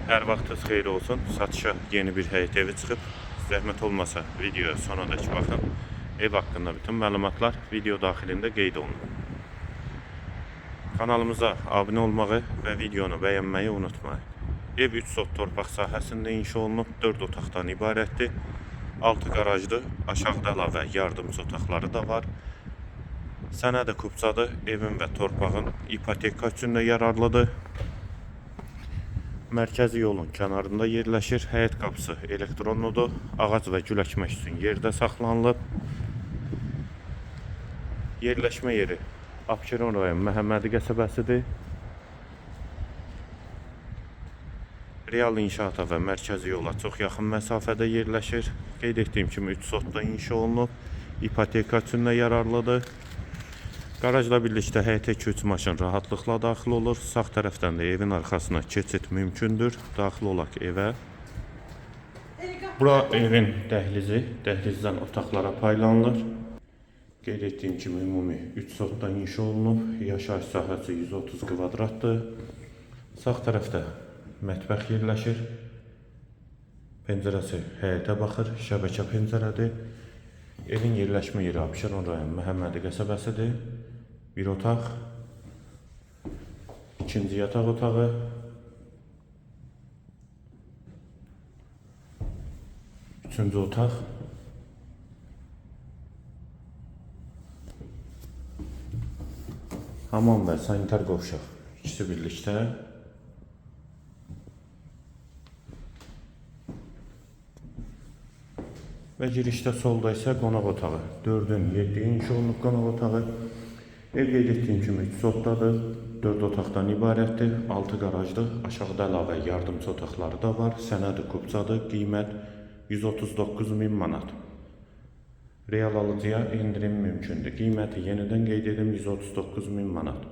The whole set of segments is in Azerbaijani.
Hər vaxtınız xeyir olsun. Satışa yeni bir həyət evi çıxıb. Zəhmət olmasa videoya sonadək baxın. Ev haqqında bütün məlumatlar video daxilində qeyd olunur. Kanalımıza abunə olmağı və videonu bəyənməyi unutmayın. Ev 3 sot torpaq sahəsində inşa olunub, 4 otaqdan ibarətdir. 6 qarajdır, aşağıda əlavə yardımcı otaqları da var. Sənədi kupçadır, evin və torpağın ipoteka üçün də yararlıdır. Mərkəzi yolun kənarında yerləşir. Həyət qapısı elektronludur. Ağac və gül əkmək üçün yerdə saxlanılıb. Yerləşmə yeri Abşeron rayon Məhəmmədi qəsəbəsidir. Real inşaata və mərkəzi yola çox yaxın məsafədə yerləşir. Qeyd etdiyim kimi 3 sotda inşa olunub. İpoteka üçün də yararlıdır. Qarajla birlikdə həyətə 2-3 maşın rahatlıqla daxil olur. Sağ tərəfdən də evin arxasına keçid mümkündür. Daxil olaq evə. Bura evin dəhlizi. Dəhlizdən otaqlara paylanılır. Qeyd etdiyim kimi ümumi 3 sotda inşa olunub. Yaşayış sahəsi 130 kvadratdır. Sağ tərəfdə mətbəx yerləşir. Pəncərəsi həyətə baxır. Şəbəkə pəncərədir. Evin yerləşmə yeri Abşeron rayon Məhəmmədi qəsəbəsidir. Bir otaq, ikinci yataq otağı, üçüncü otaq, hamam və sanitar qovşaq ikisi birlikdə. Və girişdə solda isə qonaq otağı. 4-ün 7-yi inşa olunub qonaq otağı. Ev qeyd etdiyim kimi 3 sotdadır. 4 otaqdan ibarətdir. 6 qarajdır. Aşağıda əlavə yardımçı otaqları da var. Sənədi kupçadır. Qiymət 139.000 manat. Real alıcıya indirim mümkündür. Qiyməti yenidən qeyd edim 139.000 manat.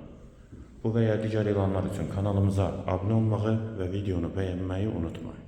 Bu və ya digər elanlar üçün kanalımıza abunə olmağı və videonu bəyənməyi unutmayın.